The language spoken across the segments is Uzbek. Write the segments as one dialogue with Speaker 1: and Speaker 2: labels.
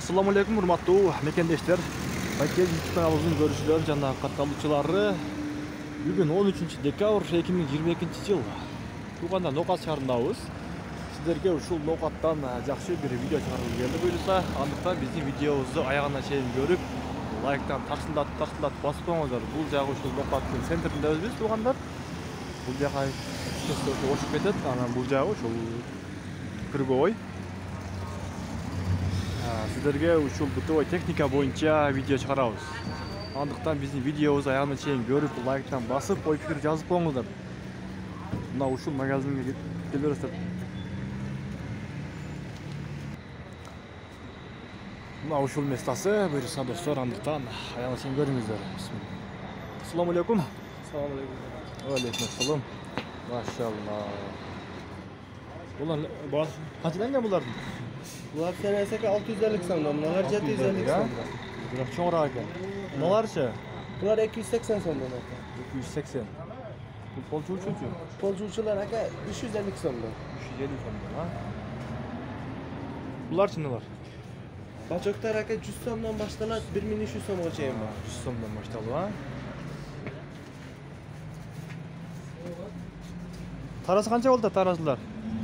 Speaker 1: Assalamu alaikum hurmattуу mekендештер. Байкел YouTube каналыбыздын көрүүчүлөрү жана катталуучулары. Бүгүн 13 декабрь 2022 жыл. Туугандар ноокат шаарындабыз. Сиздерге ушул ноокаттан жакшы бир видео чыгарып келди буюрса, андыктан биздин видеобузду аягына чейин көрүп, лайктан тарсылдатып басып коюңуздар. Бул жагы ушул ноокаттын центриндебиз туугандар. Бул жака ошуп кетет, анан бул жагы ушул Кыргой. Сиздерге ушул бытовой техника боюнча видео чыгарабыз. Андыктан биздин видеобузду аягына чейин көрүп, лайктан басып, ой пикир жазып коюңуздар. Мына ушул магазинге келе бересиздер. Мына ушул местасы буюрса достор, андыктан аягына чейин көрүңүздөр. Assalamu alaikum.
Speaker 2: Assalamu alaikum.
Speaker 1: Wa alaikum assalam. Maşallah. Bunlar kaçdan bunlardan?
Speaker 2: Bunlar seneseke 650 somda, bunlar 750 somda.
Speaker 1: Biraz çoğra ekan. Bunlarcha?
Speaker 2: Bunlar 280 somda.
Speaker 1: 280. Bu polçuçu.
Speaker 2: Polçuçular aka 350 somda.
Speaker 1: 350 somda ha. Bunlar neler?
Speaker 2: Bacaklar aka 100 somdan başlanat 1300 somga çeyin var.
Speaker 1: 100 somdan başladı ha. Tarası kança oldu tarasılar?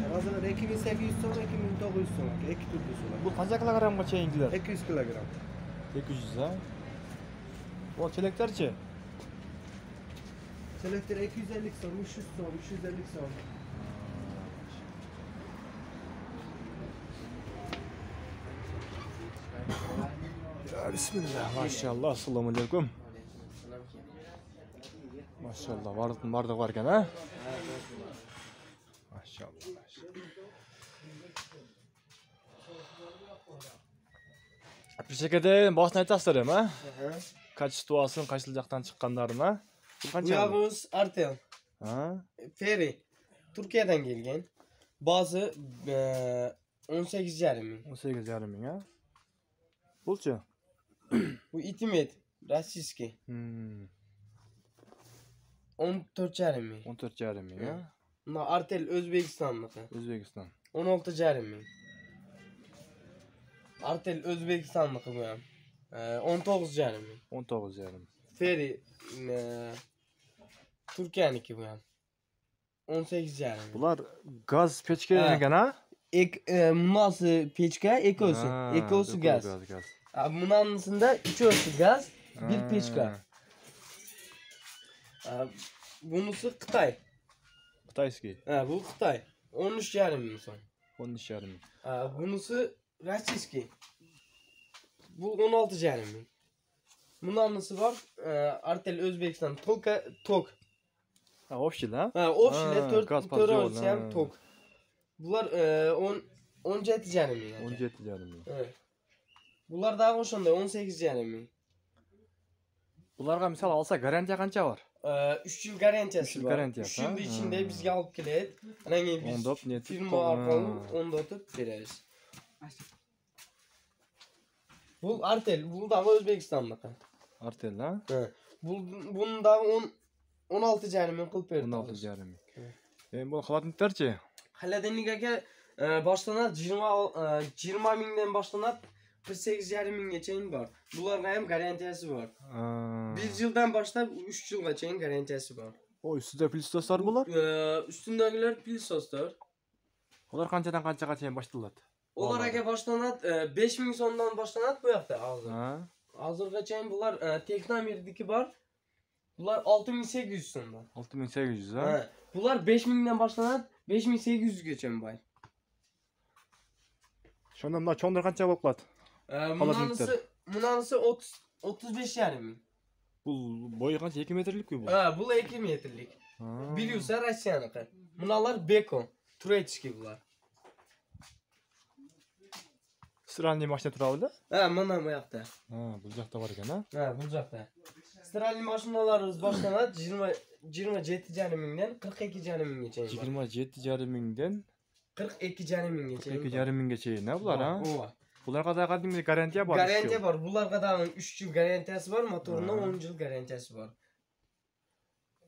Speaker 2: Tarasılar 2800 som, 2900 som. İki türlüsü var.
Speaker 1: Bu kança kilogramga çeyingiler?
Speaker 2: 200 kilogram.
Speaker 1: 200 ha. O çeleklerçi?
Speaker 2: Çelekler 250 som, 300 som, 350 som.
Speaker 1: Ya bismillah, maşallah, assalamu alaikum. Maşallah, vardık varken ha? Maşallah. Bir şekilde basın aytasızlar ha? Kachествосын, кайсыл жактан чыккандарына. Бул канча?
Speaker 2: Uyağımız Artel.
Speaker 1: Ha?
Speaker 2: Feri. Türkiye'den gelgen. Bazı 18,5 bin.
Speaker 1: 18,5 ming ha? Bulçu?
Speaker 2: Bu itimet. Российский. 14,5 bin.
Speaker 1: 14,5 ming ha?
Speaker 2: Buna Artel Özbekistanlıkı.
Speaker 1: Özbekistan.
Speaker 2: 16,5 bin. Artel Özbekistanlıkı bu yan. 19,5 bin.
Speaker 1: 19,5.
Speaker 2: Feri Türkiye'ninki bu yan. 18,5 bin.
Speaker 1: Bunlar gaz peçke eken ha?
Speaker 2: Bunası peçka, ekosu. Ekosu gaz. Bunun içinde 3 ösü gaz, bir peçka. Bunusu Kıtay.
Speaker 1: Kıtayski.
Speaker 2: Bu Kıtay. 13,5 bin son.
Speaker 1: 13,5 ming.
Speaker 2: Bunusu Российский. Bu 16,5 bin. Bunun anısı var. Artel Özbekistan. Tok.
Speaker 1: Ha, ofşil ha?
Speaker 2: Ofşile 4
Speaker 1: gaz
Speaker 2: ölçem tok. Bunlar 17,5 bin.
Speaker 1: 17,5 ming.
Speaker 2: Evet. Bunlar daha hoşunda 18,5 bin.
Speaker 1: Bularga misal alsa garantiya kança var?
Speaker 2: 3 yıl garantiyası var. 3 yıl içinde bizge alıp keledi. Anan biz firma arkalı onda atıp veririz. Bu Artel, bu da Özbekistan'da.
Speaker 1: Artel ha?
Speaker 2: Bunun da 16,5 bin kılıp verdi.
Speaker 1: 16,5 ming. Bu xalatniklerçi?
Speaker 2: Xaladenlikage başlanat 20 mingden başlanat 48,5 bin geçeyin var. Bunlarga hem garantiyası var. 1 yıldan başlayıp 3 yılga çeyin garantiyası var.
Speaker 1: O üstünde pilistoslar bular?
Speaker 2: Üstündekiler pilistoslar.
Speaker 1: Olar kançadan kançaga çeyin başladılar?
Speaker 2: Olar aka başlanat 5 bin sondan başlanat bu yakta hazır. Hazırga çeyin bular Teknomir'deki var. Bunlar 6.800 sondan.
Speaker 1: 6.800 ha?
Speaker 2: Bunlar 5 binden başlanat 5.800 geçen bay.
Speaker 1: Şonda mına çoğundur kança bolup kalat?
Speaker 2: Munanısı 35,5 bin.
Speaker 1: Bu boyu kança 2 metrelik mi bu?
Speaker 2: Bu 2 metrelik. Biliyorsa Rusya'nıkı. Munalar Beko. Turetski bunlar.
Speaker 1: Stralny maşina turabıldı?
Speaker 2: Mana bu yakta.
Speaker 1: Bu jakta var eken ha?
Speaker 2: Bu jakta. Stralny maşinalarımız başlanat 27,5 mingden 42,5 mingge çeyin.
Speaker 1: 27,5 mingden
Speaker 2: 42,5 mingge çeyin.
Speaker 1: 42,5 mingge çeyin ha bular ha?
Speaker 2: Ova.
Speaker 1: Bularga da kadimli garantiya var.
Speaker 2: Garantiya var. Bularga da 3 yıl garantiyası var, motoruna 10 yıl garantiyası var.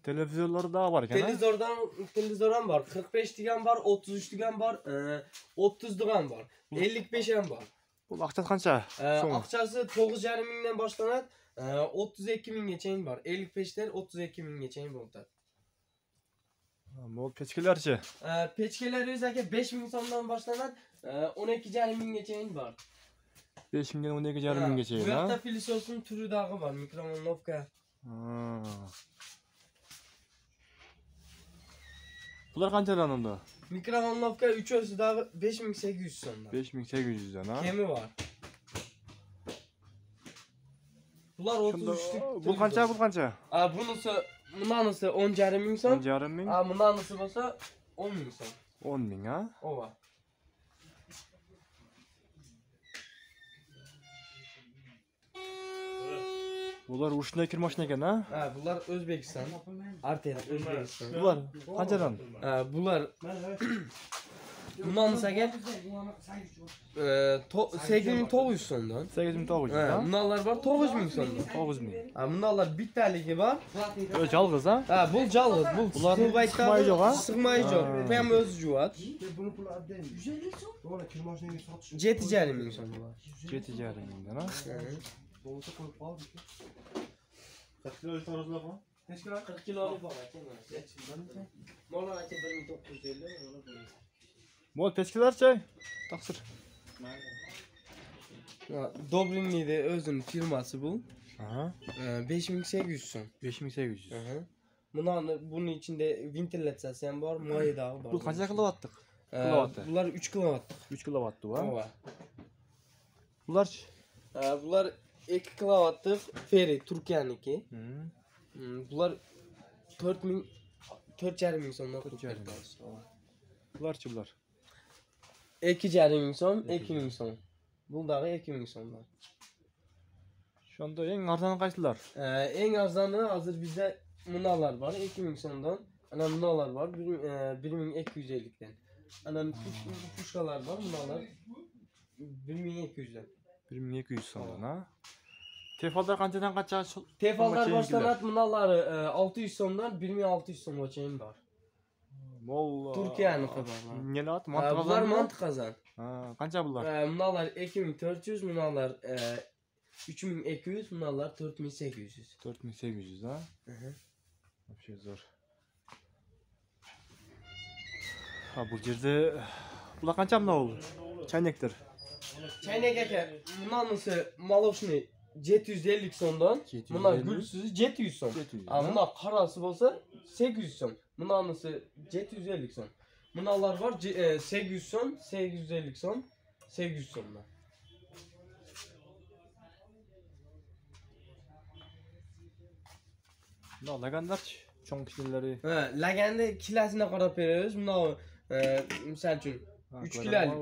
Speaker 1: Televizorları daha var eken ha?
Speaker 2: Televizordan var. 45 digen var, 33 digen var, 30 digen var, 55 var.
Speaker 1: Bul akçası kança? So'mu?
Speaker 2: Akçası 9,5 mingden başlanat. 32 mingge çeyin var. 55'ler 32 mingge çeyin bo'ladi.
Speaker 1: Bol peçkelerçi.
Speaker 2: Peçkeler özake 5 ming so'mdan başlanat. 12,5 mingge çeyin var.
Speaker 1: 5 mingden 12,5 mingge çeyin,
Speaker 2: Bu
Speaker 1: ha?
Speaker 2: yoqda pilisosun türü dağı var. Mikrovolnovka.
Speaker 1: Bular kançadan onda?
Speaker 2: Mikrovolnovka 3 özü dağı 5800 so'mdan.
Speaker 1: 5800'den, ha?
Speaker 2: Kemi var. Bular 33'lük.
Speaker 1: Bu kança?
Speaker 2: Bunanısı 10,5 ming so'm.
Speaker 1: 10,5 ming?
Speaker 2: Bunanısı bolsa 10 ming so'm.
Speaker 1: 10 ming, ha?
Speaker 2: Ova.
Speaker 1: Bular uşuna kir maşina eken, ha?
Speaker 2: Bular Özbekistan. Artel Özbekistan.
Speaker 1: Bular kançadan?
Speaker 2: Bular bunanısa gel 8,900 so'mdan.
Speaker 1: 8900, ha?
Speaker 2: Bunlar var 9,000 so'mdan.
Speaker 1: 9000.
Speaker 2: Bunlar bittaligi var.
Speaker 1: Жалгыз, ha?
Speaker 2: Bu jalg'iz, bu
Speaker 1: Bular sıkmayı yok, ha?
Speaker 2: Sıkmayı yok. Hem öz juvat. 7,5 ming so'm bular.
Speaker 1: 7,5 mingden, ha?
Speaker 3: Kaç kilo tarozlar var?
Speaker 2: 40 kiloluk var ekan. Mola aka 1950
Speaker 1: Bol peçkelerçi. Taksır.
Speaker 2: Dobrinli'de özünün firması bu.
Speaker 1: Aha.
Speaker 2: 5800 so'm.
Speaker 1: 5800.
Speaker 2: Bunun içinde ventilasyası var, mayı dağı var.
Speaker 1: Bu kança kilowattlık? Kilowattı.
Speaker 2: Bunlar 3 kilowatt.
Speaker 1: 3 kilowattı, ha?
Speaker 2: Ova.
Speaker 1: Bular?
Speaker 2: Bunlar 2 kilowattlık Feri Türkiye'ninki. Bunlar 4,5 ming so'mdan qilib beramiz.
Speaker 1: Bularçı bular?
Speaker 2: 2,5 ming so'm, 2 ming so'm. Bu dağı 2 ming so'mdan.
Speaker 1: Şu anda en arzanı kaçtılar?
Speaker 2: En arzanı hazır bizde munalar var 2 ming so'mdan. Ana munalar var 1250'den. Ana puşkalar var munalar 1200'den.
Speaker 1: 1200 sondan, ha? Tefallar kançadan kaça?
Speaker 2: Tefallar başlanat munaları 600 so'mdan 1600 so'mga çeyin var.
Speaker 1: Molla.
Speaker 2: Türkiye'nin kadarlar.
Speaker 1: Ne lat? Mantı kazan.
Speaker 2: Bunlar mantı kazan.
Speaker 1: Kança bunlar?
Speaker 2: Munalar 2400, munalar 3200, munalar 4800.
Speaker 1: 4800, ha? Bir şey zor. Ha bu yerde... Bular kança mı oldu? Çaynektir.
Speaker 2: Çaynek eke, munanısı malosunu 750 so'mdan,
Speaker 1: 750.
Speaker 2: bunlar gülsüzü 700 so'm.
Speaker 1: 700,
Speaker 2: Bunlar karası bolsa 800 so'm. Munanısı 750 so'm. Munalar var 800 so'm, 850 so'm, 800 so'mdan.
Speaker 1: Buna laganlar çoğun kişileri.
Speaker 2: Laganda kilasına qarab beramiz. Buna misal uchun 3 kilolik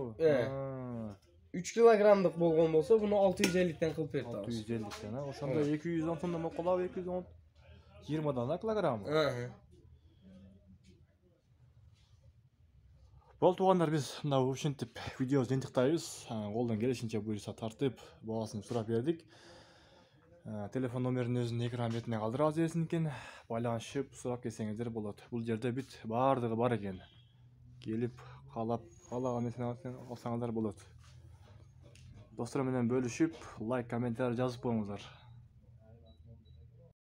Speaker 2: 3 kilogramlik bo'lgan bo'lsa, buni 650 dan qilib beramiz.
Speaker 1: 650 dan, ha? O'shanda 210 so'mdan moqolab 210 20 dan kilogram. Bol tuğanlar biz mına uşintip videomizni entiqtaymiz. Qo'ldan kelishincha buyursa tartib bahosin so'rab berdik. Telefon nomerini o'zini ekran betine qoldirib olsangiz ekan, байланышып so'rab kelsеңizdер bo'ladi. Bu yerda bit bardigi bor ekan. Kelib, qalab, qalagan narsani olsаңыздар bo'ladi. Dostlar bilan bölüşüp like, komentar yazıp qo'yingizlar.